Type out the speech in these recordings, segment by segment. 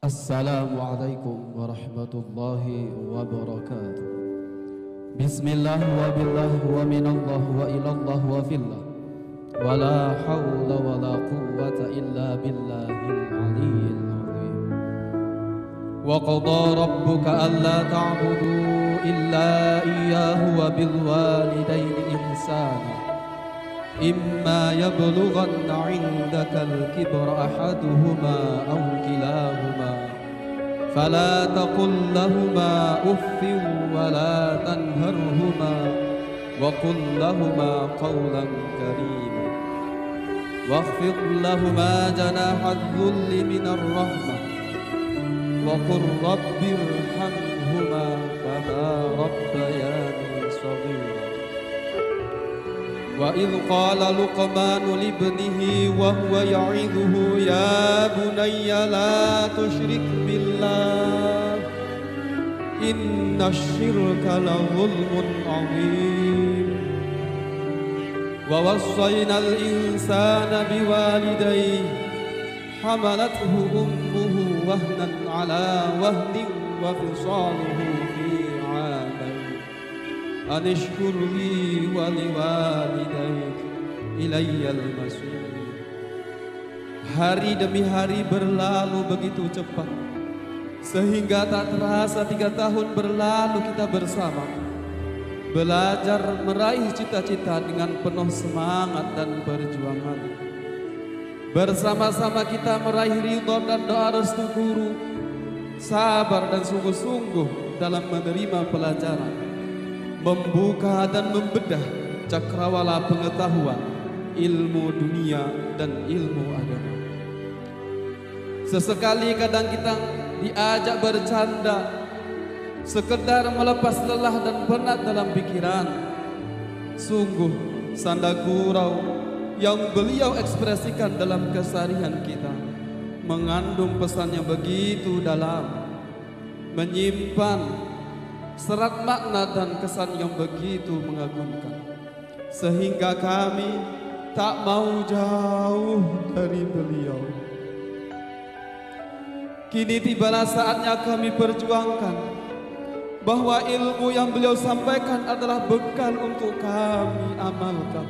Assalamualaikum warahmatullahi wabarakatuh. Bismillah wa billah wa minallah wa ilallah wa fillah wa la hawla wa la quwwata illa billahil aliyyil azim. Wa qada rabbuka alla ta'budu illa iyyahu wa bil walidayni ihsana. إما يبلغن عندك الكبر أحدهما أو كلاهما فلا تقل لهما أف ولا تنهرهما وقل لهما قولا كريما واخفض لهما جناح الذل من الرحمة وقل رب ارحمهما كما ربياني صغيرا. وإذ قال لقمان لابنه وهو يعظه يا بني لا تشرك بالله إن الشرك لظلم عظيم. ووصينا الإنسان بوالديه حملته أمه وهنا على وهن وفصاله في عامين أن اشكر لي ولوالديك ilayyal masir. Hari demi hari berlalu begitu cepat, sehingga tak terasa 3 tahun berlalu kita bersama, belajar meraih cita-cita dengan penuh semangat dan perjuangan. Bersama-sama kita meraih ridha dan doa restu guru, sabar dan sungguh-sungguh dalam menerima pelajaran, membuka dan membedah cakrawala pengetahuan, ilmu dunia dan ilmu agama. Sesekali kadang kita diajak bercanda, sekedar melepas lelah dan penat dalam pikiran. Sungguh sanda gurau yang beliau ekspresikan dalam keseharian kita mengandung pesan yang begitu dalam, menyimpan serat makna dan kesan yang begitu mengagumkan, sehingga kami tak mau jauh dari beliau. Kini tibalah saatnya kami perjuangkan bahwa ilmu yang beliau sampaikan adalah bekal untuk kami amalkan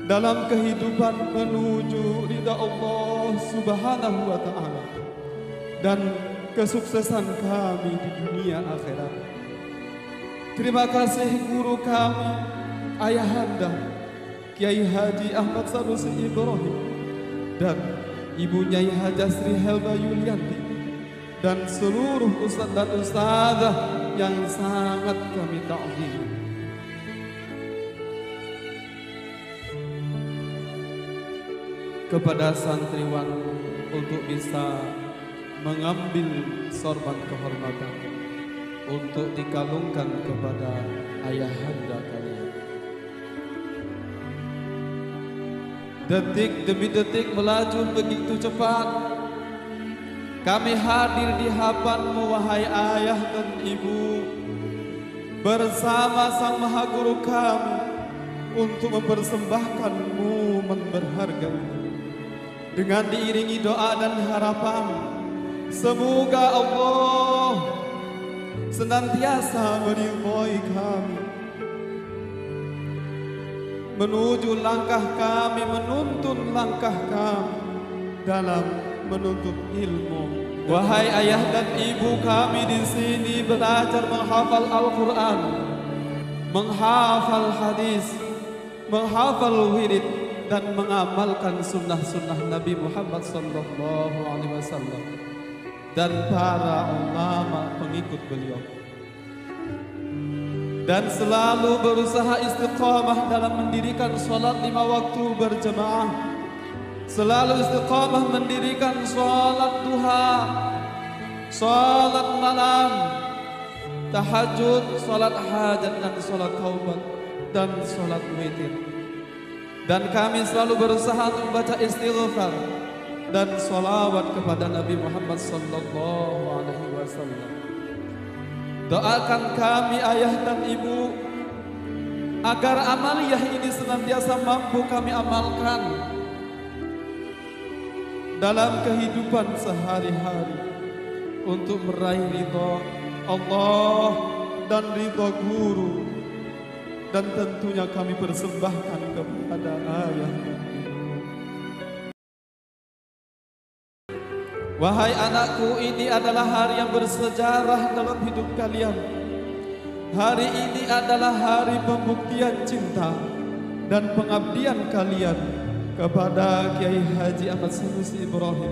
dalam kehidupan menuju ridha Allah Subhanahu wa Ta'ala dan kesuksesan kami di dunia akhirat. Terima kasih guru kami, Ayahanda Kiai Haji Ahmad Sanusi Ibrahim dan Ibu Nyai Hajah Sri Helba Yulianti dan seluruh ustadz dan ustadzah yang sangat kami ta'zim. Kepada santriwan untuk bisa mengambil sorban kehormatan untuk dikalungkan kepada ayahanda kalian. Detik demi detik melaju begitu cepat. Kami hadir di hadapanmu wahai ayah dan ibu, bersama sang maha guru kami untuk mempersembahkan momen berharga ini. Dengan diiringi doa dan harapan, semoga Allah senantiasa meridhai kami menuju langkah kami, menuntun langkah kami dalam menuntut ilmu. Wahai ayah dan ibu kami di sini belajar menghafal Al-Quran, menghafal hadis, menghafal wirid dan mengamalkan sunnah-sunnah Nabi Muhammad sallallahu alaihi wasallam dan para ulama pengikut beliau, dan selalu berusaha istiqamah dalam mendirikan sholat 5 waktu berjamaah, selalu istiqamah mendirikan sholat duha, sholat malam, tahajud, sholat hajat dan sholat taubat dan sholat witir. Dan kami selalu berusaha untuk membaca istighfar dan sholawat kepada Nabi Muhammad sallallahu alaihi wasallam. Doakan kami ayah dan ibu agar amaliyah ini senantiasa mampu kami amalkan dalam kehidupan sehari-hari, untuk meraih ridho Allah dan ridho guru. Dan tentunya kami persembahkan kepada ayah dan ibu. Wahai anakku, ini adalah hari yang bersejarah dalam hidup kalian. Hari ini adalah hari pembuktian cinta dan pengabdian kalian kepada Kiai Haji Ahmad Sanusi Ibrahim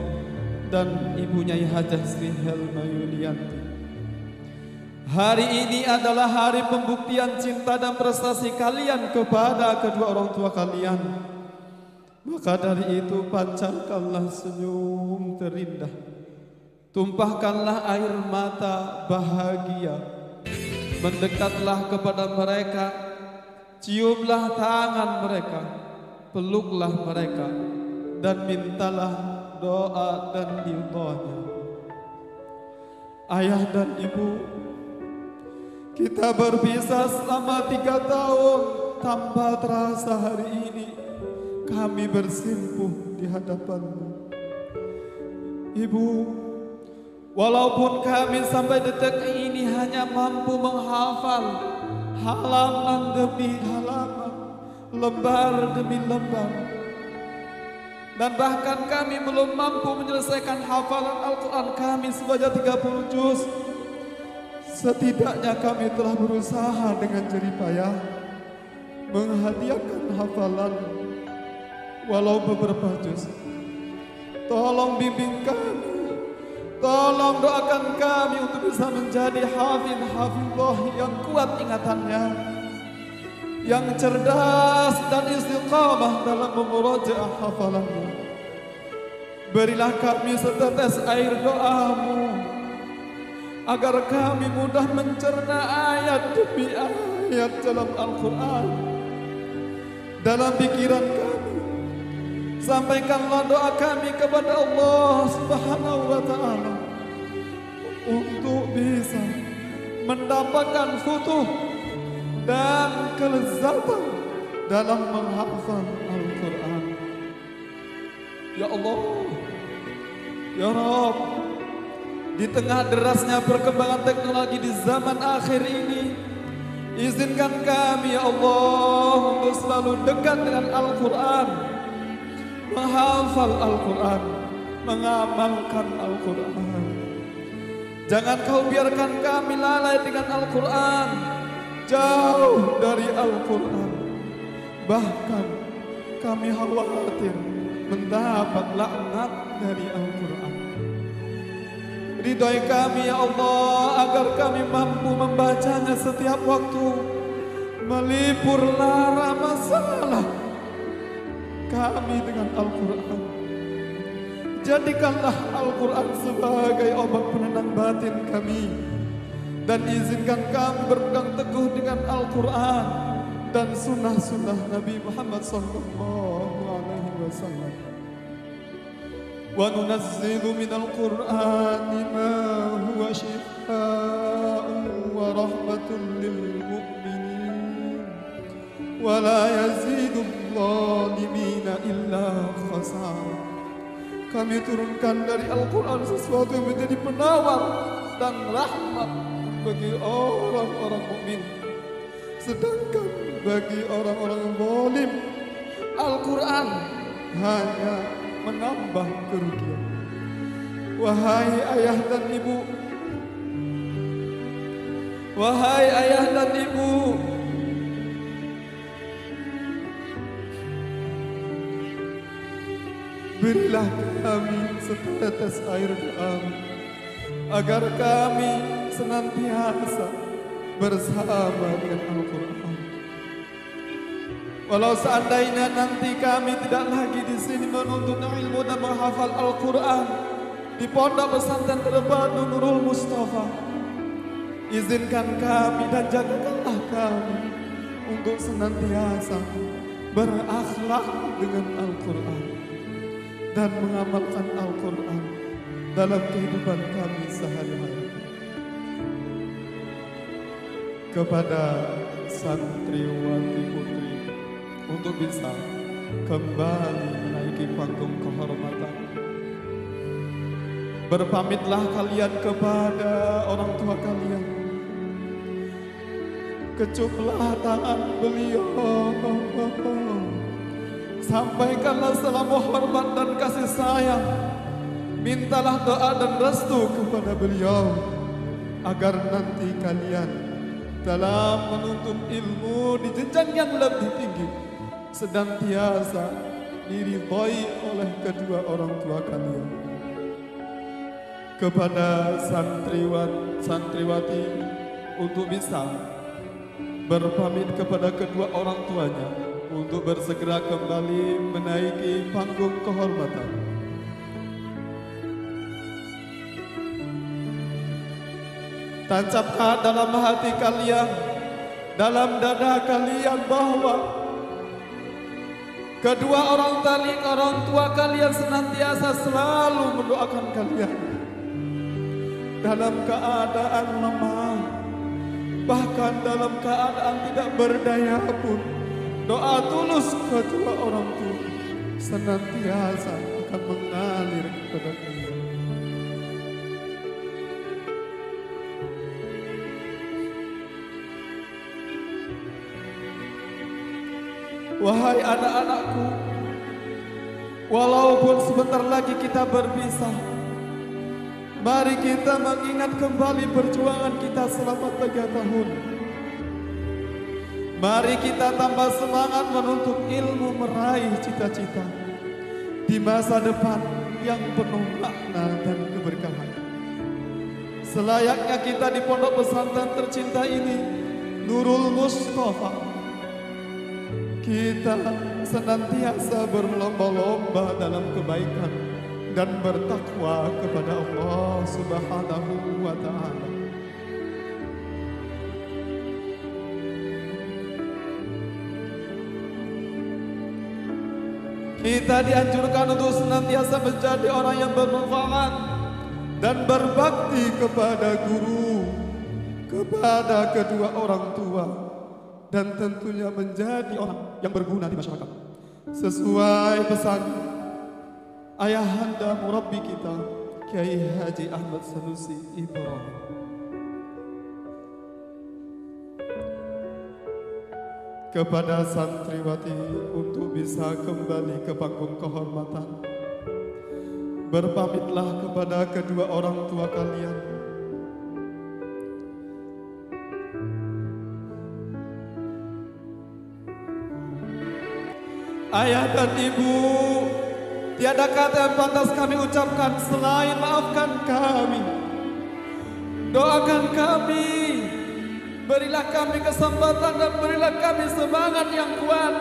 dan ibunya Hajah Sri Helma Yulianti. Hari ini adalah hari pembuktian cinta dan prestasi kalian kepada kedua orang tua kalian. Maka dari itu pancarkanlah senyum terindah, tumpahkanlah air mata bahagia, mendekatlah kepada mereka, ciumlah tangan mereka, peluklah mereka, dan mintalah doa dan ridhonya. Ayah dan ibu, kita berpisah selama 3 tahun. Tanpa terasa hari ini kami bersimpuh di hadapanmu. Ibu, walaupun kami sampai detik ini hanya mampu menghafal halaman demi halaman, lembar demi lembar, dan bahkan kami belum mampu menyelesaikan hafalan Al-Quran kami sebanyak 30 juz. Setidaknya kami telah berusaha dengan jerih payah menghadiahkan hafalan walau beberapa juz. Tolong bimbing kami, tolong doakan kami untuk bisa menjadi hafidh-hafidhah yang kuat ingatannya, yang cerdas dan istiqamah dalam memurojaah hafalannya. Berilah kami setetes air doamu, agar kami mudah mencerna ayat demi ayat dalam Al-Quran dalam pikiran kami. Sampaikanlah doa kami kepada Allah Subhanahu wa Ta'ala untuk bisa mendapatkan futuh dan kelezatan dalam menghafal Al-Quran. Ya Allah, Ya Rabb, di tengah derasnya perkembangan teknologi di zaman akhir ini, izinkan kami ya Allah untuk selalu dekat dengan Al-Quran, menghafal Al-Quran, mengamalkan Al-Quran. Jangan kau biarkan kami lalai dengan Al-Quran, jauh dari Al-Quran. Bahkan kami khawatir mendapat laknat dari Al-Quran. Ridhoi kami ya Allah agar kami mampu membacanya setiap waktu, melipur lara masalah kami dengan Al-Quran. Jadikanlah Al-Quran sebagai obat penenang batin kami, dan izinkan kami berpegang teguh dengan Al-Quran dan sunnah-sunnah Nabi Muhammad SAW. Wa nunazzilu minal Qur'ani ma huwa shifaa'un wa rahmatun lil mu'minin wa la yazidul zalimina illa khasara. Kami turunkan dari Al-Quran sesuatu yang menjadi penawar dan rahmat bagi orang-orang mukmin. Sedangkan bagi orang-orang zalim, Al-Quran hanya menambah kerugian. Wahai ayah dan ibu, wahai ayah dan ibu, berilah kami setetes air doa agar kami senantiasa bersama dengan Al-Quran. Walau seandainya nanti kami tidak lagi di sini menuntut ilmu dan menghafal Al-Quran di Pondok Pesantren Terpadu Nurul Mustafa, izinkan kami dan jagakanlah kami untuk senantiasa berakhlak dengan Al-Quran dan mengamalkan Al-Quran dalam kehidupan kami sehari-hari. Kepada santriwati putri untuk bisa kembali menaiki panggung kehormatan, Berpamitlah kalian kepada orang tua kalian. Kecuplah tangan beliau. Sampaikanlah salam hormat dan kasih sayang. Mintalah doa dan restu kepada beliau, agar nanti kalian dalam menuntut ilmu di jenjang yang lebih tinggi senantiasa diridhoi oleh kedua orang tua kalian. Kepada santriwan santriwati untuk bisa berpamit kepada kedua orang tuanya untuk bersegera kembali menaiki panggung kehormatan. Tancapkan dalam hati kalian, dalam dada kalian bahwa kedua orang tua kalian senantiasa selalu mendoakan kalian. Dalam keadaan lemah, bahkan dalam keadaan tidak berdaya pun, doa tulus kedua orang tua senantiasa akan mengalir kepada kalian. Wahai anak-anakku, walaupun sebentar lagi kita berpisah, mari kita mengingat kembali perjuangan kita selama 3 tahun. Mari kita tambah semangat menuntut ilmu, meraih cita-cita di masa depan yang penuh makna dan keberkahan. Selayaknya kita di pondok pesantren tercinta ini, Nurul Mustafa, kita senantiasa berlomba-lomba dalam kebaikan dan bertakwa kepada Allah Subhanahu wa Ta'ala. Kita dianjurkan untuk senantiasa menjadi orang yang bermanfaat dan berbakti kepada guru, kepada kedua orang tua, dan tentunya menjadi orang yang berguna di masyarakat. Sesuai pesan ayahanda murabbi kita, Kiai Haji Ahmad Sanusi Ibrahim. Kepada santriwati untuk bisa kembali ke panggung kehormatan, berpamitlah kepada kedua orang tua kalian. Ayah dan ibu, tiada kata yang pantas kami ucapkan selain maafkan kami, doakan kami, berilah kami kesempatan dan berilah kami semangat yang kuat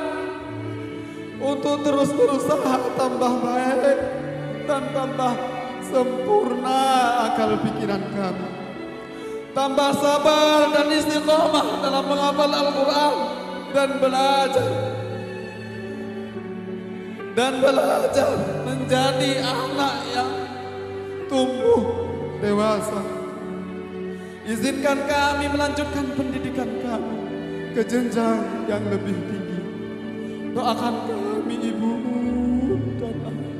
untuk terus berusaha tambah baik dan tambah sempurna akal pikiran kami, tambah sabar dan istiqomah dalam menghafal Al-Quran dan belajar menjadi anak yang tumbuh dewasa. Izinkan kami melanjutkan pendidikan kami ke jenjang yang lebih tinggi. Doakan kami ibu dan ayah,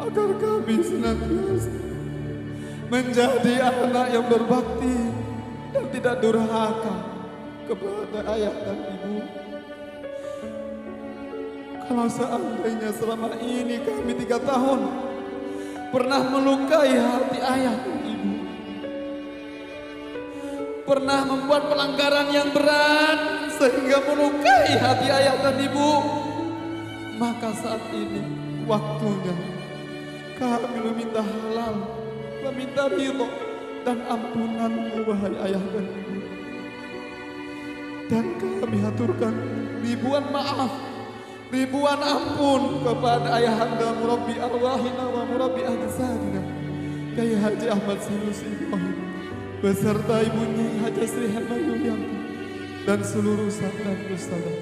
agar kami senantiasa menjadi anak yang berbakti dan tidak durhaka kepada ayah dan ibu. Kalau seandainya selama ini kami 3 tahun pernah melukai hati ayah dan ibu, pernah membuat pelanggaran yang berat sehingga melukai hati ayah dan ibu, maka saat ini waktunya kami meminta halal, meminta ridho dan ampunan wahai ayah dan ibu. Dan kami haturkan ribuan maaf, ribuan ampun kepada ayahanda murabbi arwahina wa murabbi ajsadina Kiai Haji Ahmad Sanusi Ibrahim beserta ibunya Haji Sri Hana Yulianti dan seluruh ustadz dan ustadzah.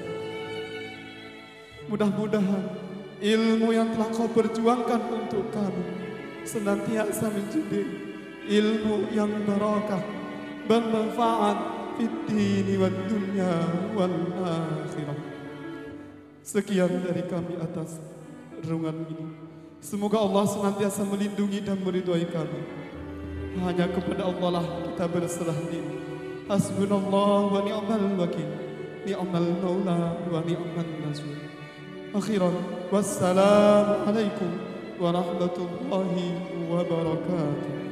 Mudah-mudahan ilmu yang telah kau perjuangkan untuk kami senantiasa menjadi ilmu yang barakah, bermanfaat fid dini wad dunya wal akhirah. Sekian dari kami atas renungan ini. Semoga Allah senantiasa melindungi dan meridhai kami. Hanya kepada Allah lah kita berserah diri. Hasbunallah wa ni'mal wakil, ni'mal maula wa ni'mal nasir. Akhiran, wassalamu alaikum warahmatullahi wabarakatuh.